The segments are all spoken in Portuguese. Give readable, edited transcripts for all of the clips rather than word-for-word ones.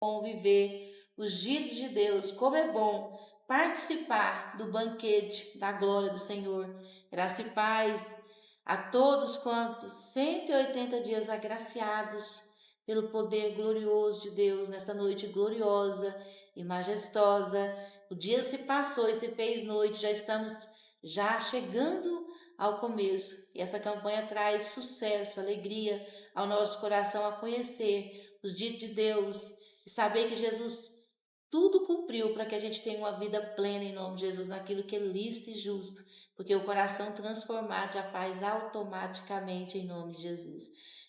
bom viver os dias de Deus, como é bom participar do banquete da glória do Senhor. Graça e paz a todos quantos 180 dias agraciados pelo poder glorioso de Deus nessa noite gloriosa e majestosa. O dia se passou e se fez noite, já estamos já chegando ao começo. E essa campanha traz sucesso, alegria ao nosso coração a conhecer os dias de Deus e saber que Jesus tudo cumpriu para que a gente tenha uma vida plena em nome de Jesus, naquilo que é lícito e justo, porque o coração transformado já faz automaticamente em nome de Jesus.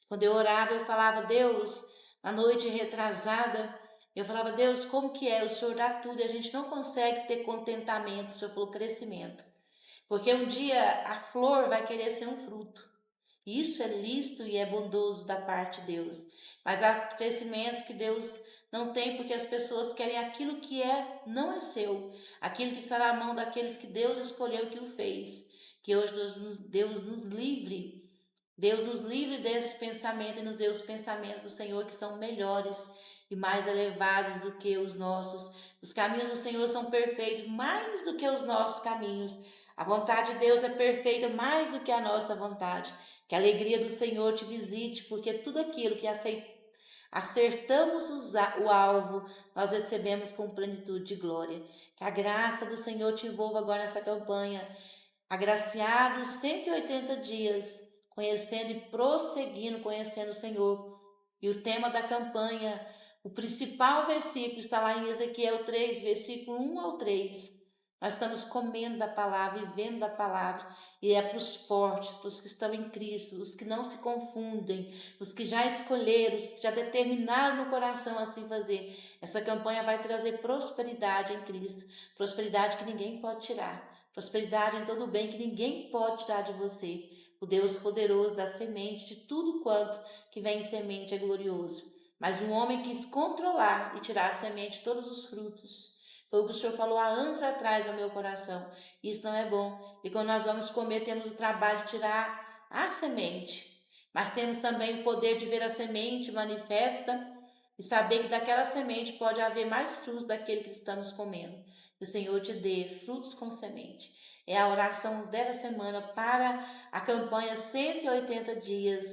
Quando eu orava, eu falava, Deus, na noite retrasada, eu falava, Deus, como que é? O Senhor dá tudo e a gente não consegue ter contentamento, o Senhor falou crescimento. Porque um dia a flor vai querer ser um fruto. Isso é lícito e é bondoso da parte de Deus. Mas há crescimentos que Deus não tem porque as pessoas querem aquilo que não é seu. Aquilo que está na mão daqueles que Deus escolheu que o fez. Que hoje Deus nos livre. Deus nos livre desse pensamento e nos dê os pensamentos do Senhor que são melhores e mais elevados do que os nossos. Os caminhos do Senhor são perfeitos mais do que os nossos caminhos. A vontade de Deus é perfeita mais do que a nossa vontade. Que a alegria do Senhor te visite, porque tudo aquilo que acertamos o alvo, nós recebemos com plenitude de glória. Que a graça do Senhor te envolva agora nessa campanha. Agraciados 180 dias, conhecendo e prosseguindo, conhecendo o Senhor. E o tema da campanha, o principal versículo está lá em Ezequiel 3, versículo 1 ao 3. Nós estamos comendo da palavra, vivendo da palavra, e é para os fortes, para os que estão em Cristo, os que não se confundem, os que já escolheram, os que já determinaram no coração assim fazer. Essa campanha vai trazer prosperidade em Cristo, prosperidade que ninguém pode tirar, prosperidade em todo o bem que ninguém pode tirar de você. O Deus poderoso da semente, de tudo quanto que vem em semente é glorioso. Mas um homem quis controlar e tirar a semente de todos os frutos. Foi o que o Senhor falou há anos atrás ao meu coração. Isso não é bom. E quando nós vamos comer, temos o trabalho de tirar a semente. Mas temos também o poder de ver a semente manifesta e saber que daquela semente pode haver mais frutos daquele que estamos comendo. Que o Senhor te dê frutos com semente. É a oração dessa semana para a campanha 180 dias,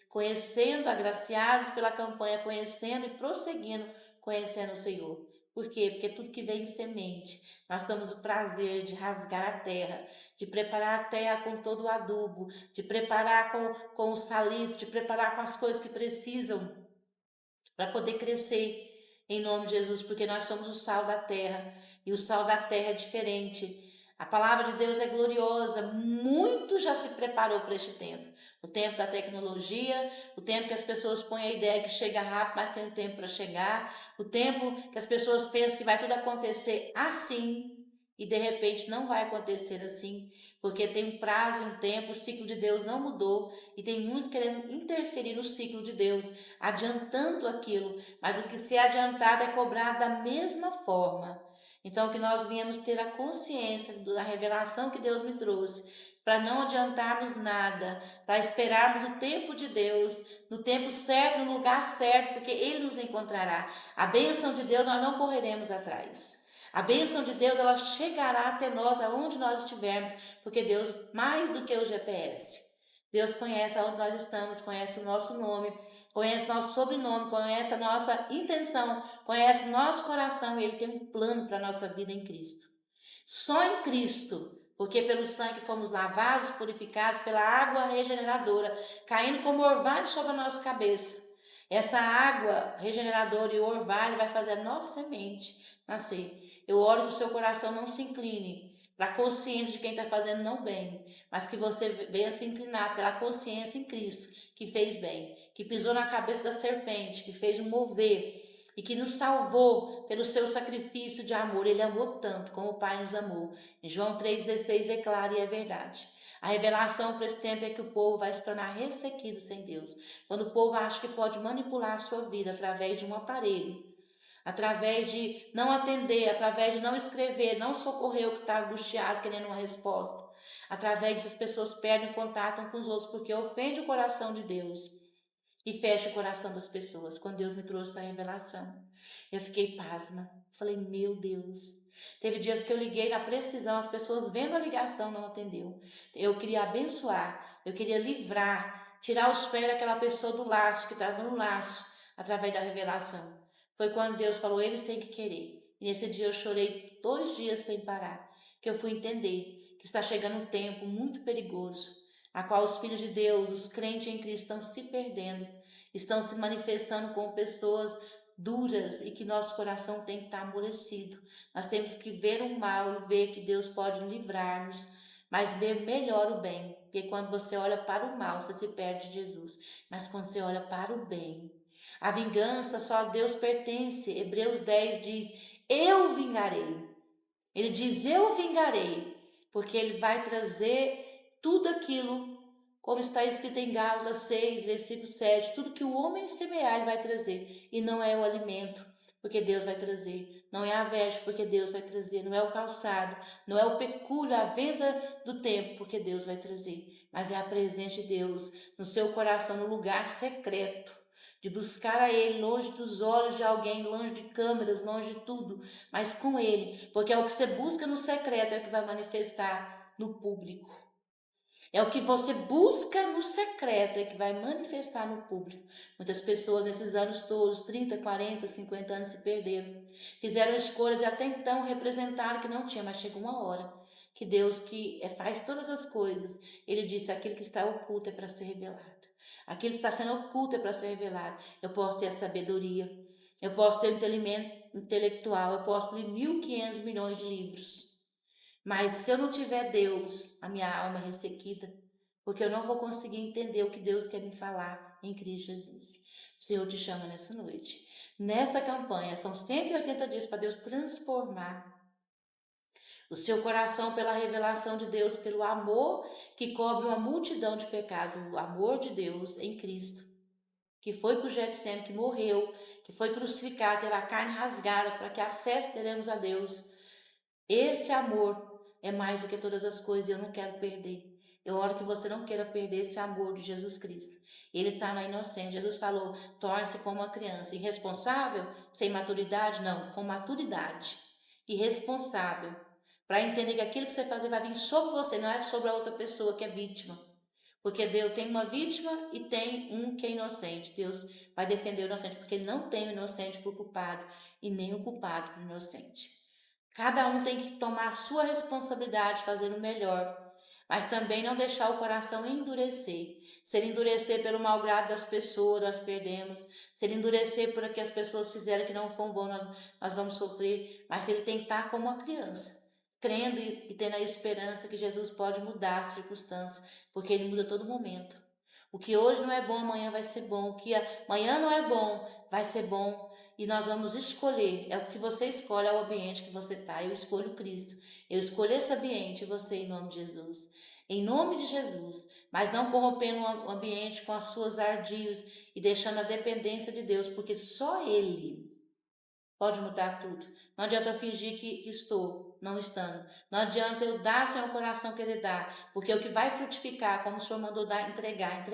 conhecendo, agraciados pela campanha, conhecendo e prosseguindo, conhecendo o Senhor. Por quê? Porque tudo que vem em semente, nós temos o prazer de rasgar a terra, de preparar a terra com todo o adubo, de preparar com o salitre, de preparar com as coisas que precisam para poder crescer em nome de Jesus, porque nós somos o sal da terra e o sal da terra é diferente. A palavra de Deus é gloriosa, muito já se preparou para este tempo. O tempo da tecnologia, o tempo que as pessoas põem a ideia que chega rápido, mas tem um tempo para chegar, o tempo que as pessoas pensam que vai tudo acontecer assim e de repente não vai acontecer assim, porque tem um prazo e um tempo, o ciclo de Deus não mudou e tem muitos querendo interferir no ciclo de Deus, adiantando aquilo, mas o que se é adiantado é cobrado da mesma forma. Então, que nós viemos ter a consciência da revelação que Deus me trouxe, para não adiantarmos nada, para esperarmos o tempo de Deus, no tempo certo, no lugar certo, porque Ele nos encontrará. A bênção de Deus nós não correremos atrás. A bênção de Deus, ela chegará até nós, aonde nós estivermos, porque Deus, mais do que o GPS, Deus conhece aonde nós estamos, conhece o nosso nome, conhece nosso sobrenome, conhece a nossa intenção, conhece nosso coração e Ele tem um plano para a nossa vida em Cristo. Só em Cristo, porque pelo sangue fomos lavados, purificados, pela água regeneradora, caindo como orvalho sobre a nossa cabeça. Essa água regeneradora e o orvalho vai fazer a nossa semente nascer. Eu oro que o seu coração não se incline para a consciência de quem está fazendo não bem, mas que você venha se inclinar pela consciência em Cristo, que fez bem, que pisou na cabeça da serpente, que fez um mover e que nos salvou pelo seu sacrifício de amor. Ele amou tanto como o Pai nos amou. Em João 3,16 declara e é verdade. A revelação para esse tempo é que o povo vai se tornar ressequido sem Deus. Quando o povo acha que pode manipular a sua vida através de um aparelho, através de não atender, através de não escrever, não socorrer o que está angustiado, querendo uma resposta. Através disso as pessoas perdem contato com os outros porque ofende o coração de Deus. e fecha o coração das pessoas. Quando Deus me trouxe essa revelação, eu fiquei pasma. Falei, meu Deus. Teve dias que eu liguei na precisão, as pessoas vendo a ligação não atendeu. Eu queria abençoar, eu queria livrar, tirar os pés daquela pessoa do laço, que estava no laço, através da revelação. Foi quando Deus falou, eles têm que querer. E nesse dia eu chorei 2 dias sem parar, que eu fui entender que está chegando um tempo muito perigoso, a qual os filhos de Deus, os crentes em Cristo, estão se perdendo, estão se manifestando como pessoas duras e que nosso coração tem que estar amolecido. Nós temos que ver o mal e ver que Deus pode livrar-nos, mas ver melhor o bem, porque quando você olha para o mal, você se perde de Jesus, mas quando você olha para o bem, a vingança só a Deus pertence. Hebreus 10 diz, eu vingarei. Ele diz, eu vingarei, porque ele vai trazer tudo aquilo, como está escrito em Gálatas 6, versículo 7, tudo que o homem semear, ele vai trazer, e não é o alimento, porque Deus vai trazer, não é a veste, porque Deus vai trazer, não é o calçado, não é o pecúlio, a venda do tempo, porque Deus vai trazer, mas é a presença de Deus no seu coração, no lugar secreto, de buscar a Ele, longe dos olhos de alguém, longe de câmeras, longe de tudo, mas com Ele, porque é o que você busca no secreto, é o que vai manifestar no público. É o que você busca no secreto, é que vai manifestar no público. Muitas pessoas nesses anos todos, 30, 40, 50 anos, se perderam. Fizeram escolhas e até então representaram que não tinha, mas chegou uma hora que Deus, que faz todas as coisas, Ele disse, aquilo que está oculto é para ser revelado. Aquilo que está sendo oculto é para ser revelado. Eu posso ter a sabedoria, eu posso ter o entendimento intelectual, eu posso ler 1.500 milhões de livros. Mas se eu não tiver Deus, a minha alma é ressequida, porque eu não vou conseguir entender o que Deus quer me falar em Cristo Jesus. O Senhor te chama nessa noite. Nessa campanha, são 180 dias para Deus transformar o seu coração pela revelação de Deus, pelo amor que cobre uma multidão de pecados, o amor de Deus em Cristo, que foi para o Getsemane, que morreu, que foi crucificado, teve a carne rasgada para que acesso teremos a Deus. Esse amor é mais do que todas as coisas e eu não quero perder. Eu oro que você não queira perder esse amor de Jesus Cristo. Ele está na inocência. Jesus falou, torne-se como uma criança. Irresponsável? Sem maturidade? Não, com maturidade. Irresponsável. Para entender que aquilo que você fazer vai vir sobre você, não é sobre a outra pessoa que é vítima. Porque Deus tem uma vítima e tem um que é inocente. Deus vai defender o inocente, porque Ele não tem o inocente por culpado e nem o culpado por inocente. Cada um tem que tomar a sua responsabilidade, fazer o melhor, mas também não deixar o coração endurecer. Se ele endurecer pelo mau grado das pessoas, nós perdemos. Se ele endurecer por que as pessoas fizeram que não foi bom, nós vamos sofrer. Mas ele tem que estar como uma criança, crendo e tendo a esperança que Jesus pode mudar as circunstâncias, porque ele muda a todo momento. O que hoje não é bom, amanhã vai ser bom. O que amanhã não é bom, vai ser bom. E nós vamos escolher, é o que você escolhe, é o ambiente que você está. Eu escolho Cristo, eu escolho esse ambiente, você em nome de Jesus. Em nome de Jesus, mas não corrompendo o ambiente com as suas ardios e deixando a dependência de Deus, porque só Ele pode mudar tudo. Não adianta eu fingir que estou, não estando. Não adianta eu dar sem o coração querer dar, porque o que vai frutificar, como o Senhor mandou dar, entregar,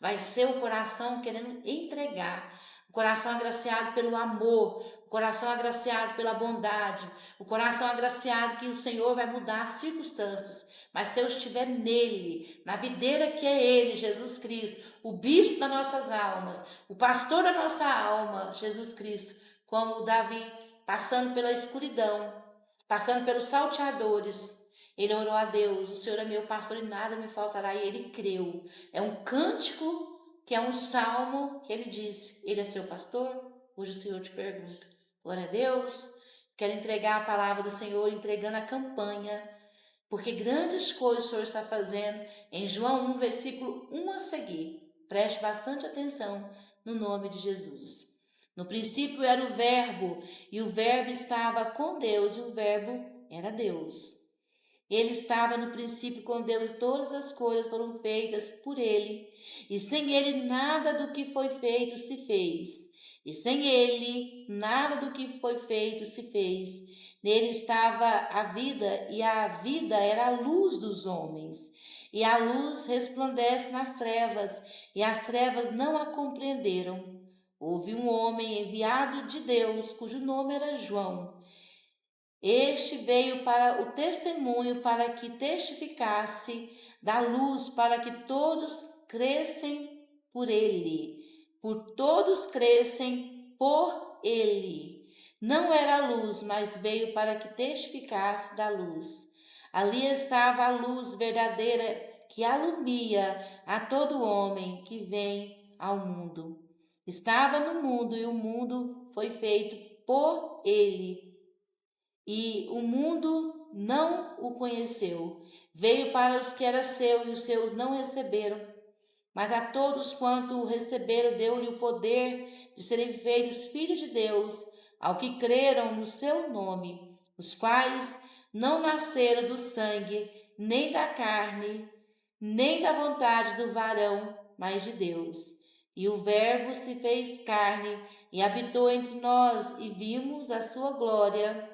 vai ser o coração querendo entregar. O coração agraciado pelo amor, o coração agraciado pela bondade, o coração agraciado que o Senhor vai mudar as circunstâncias. Mas se eu estiver nele, na videira que é Ele, Jesus Cristo, o bispo das nossas almas, o pastor da nossa alma, Jesus Cristo, como Davi, passando pela escuridão, passando pelos salteadores, ele orou a Deus, o Senhor é meu pastor e nada me faltará, e ele creu. É um cântico, que é um salmo, que ele disse, ele é seu pastor? Hoje o Senhor te pergunta. Glória a Deus, quero entregar a palavra do Senhor, entregando a campanha, porque grandes coisas o Senhor está fazendo. Em João 1, versículo 1 a seguir. Preste bastante atenção no nome de Jesus. No princípio era o Verbo, e o Verbo estava com Deus, e o Verbo era Deus. Ele estava no princípio com Deus, e todas as coisas foram feitas por Ele, e sem Ele nada do que foi feito se fez. e sem ele nada do que foi feito se fez. Nele estava a vida, e a vida era a luz dos homens. E a luz resplandece nas trevas, e as trevas não a compreenderam. Houve um homem enviado de Deus, cujo nome era João. Este veio para o testemunho, para que testificasse da luz, para que todos crescem por ele. Por todos crescem por ele. Não era luz, mas veio para que testificasse da luz. Ali estava a luz verdadeira que alumia a todo homem que vem ao mundo. Estava no mundo e o mundo foi feito por ele e o mundo não o conheceu. Veio para os que era seu e os seus não receberam. Mas a todos quanto o receberam, deu-lhe o poder de serem feitos filhos de Deus, ao que creram no seu nome, os quais não nasceram do sangue, nem da carne, nem da vontade do varão, mas de Deus. E o Verbo se fez carne e habitou entre nós, e vimos a sua glória,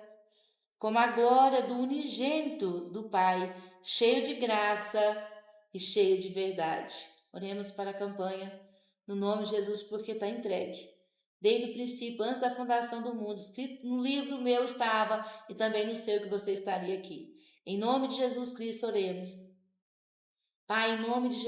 como a glória do unigênito do Pai, cheio de graça e cheio de verdade. Oremos para a campanha, no nome de Jesus, porque está entregue. Desde o princípio, antes da fundação do mundo, no livro meu estava e também no seu que você estaria aqui. Em nome de Jesus Cristo, oremos. Pai, em nome de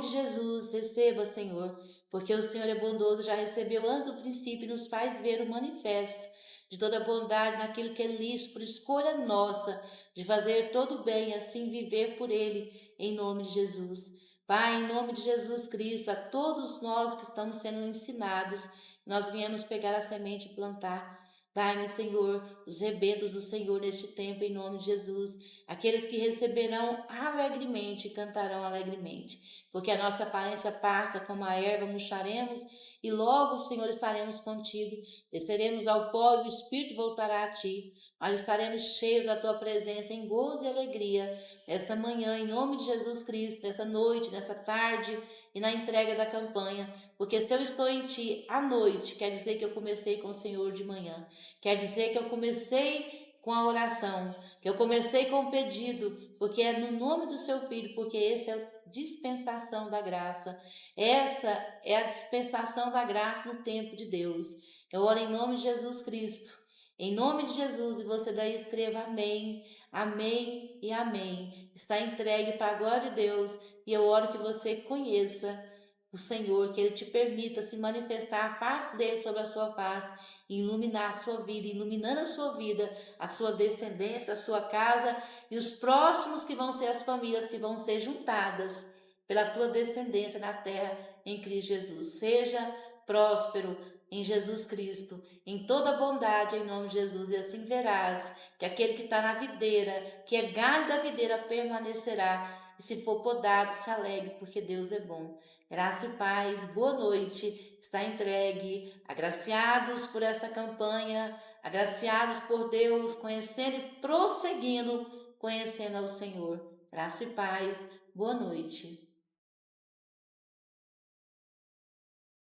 Jesus, receba, Senhor, porque o Senhor é bondoso, já recebeu antes do princípio e nos faz ver o manifesto de toda bondade naquilo que é lícito, por escolha nossa, de fazer todo o bem e assim viver por ele, em nome de Jesus. Pai, em nome de Jesus Cristo, a todos nós que estamos sendo ensinados, nós viemos pegar a semente e plantar. Dai-me, Senhor, os rebentos do Senhor neste tempo, em nome de Jesus. Aqueles que receberão alegremente e cantarão alegremente, porque a nossa aparência passa como a erva, murcharemos e logo, Senhor, estaremos contigo. Desceremos ao pó e o Espírito voltará a ti, mas estaremos cheios da tua presença em gozo e alegria nesta manhã, em nome de Jesus Cristo, nessa noite, nessa tarde e na entrega da campanha, porque se eu estou em ti à noite, quer dizer que eu comecei com o Senhor de manhã, quer dizer que eu comecei com a oração, que eu comecei com o pedido, porque é no nome do seu Filho, porque esse é a dispensação da graça. Essa é a dispensação da graça no tempo de Deus. Eu oro em nome de Jesus Cristo. Em nome de Jesus, e você daí escreva amém, amém e amém. Está entregue para a glória de Deus, e eu oro que você conheça o Senhor, que Ele te permita se manifestar a face dele sobre a sua face, e iluminar a sua vida, iluminando a sua vida, a sua descendência, a sua casa e os próximos que vão ser as famílias que vão ser juntadas pela tua descendência na terra em Cristo Jesus. Seja próspero em Jesus Cristo, em toda bondade em nome de Jesus, e assim verás que aquele que está na videira, que é galho da videira, permanecerá, e se for podado, se alegre, porque Deus é bom. Graça e paz, boa noite, está entregue, agraciados por esta campanha, agraciados por Deus, conhecendo e prosseguindo, conhecendo ao Senhor. Graça e paz, boa noite.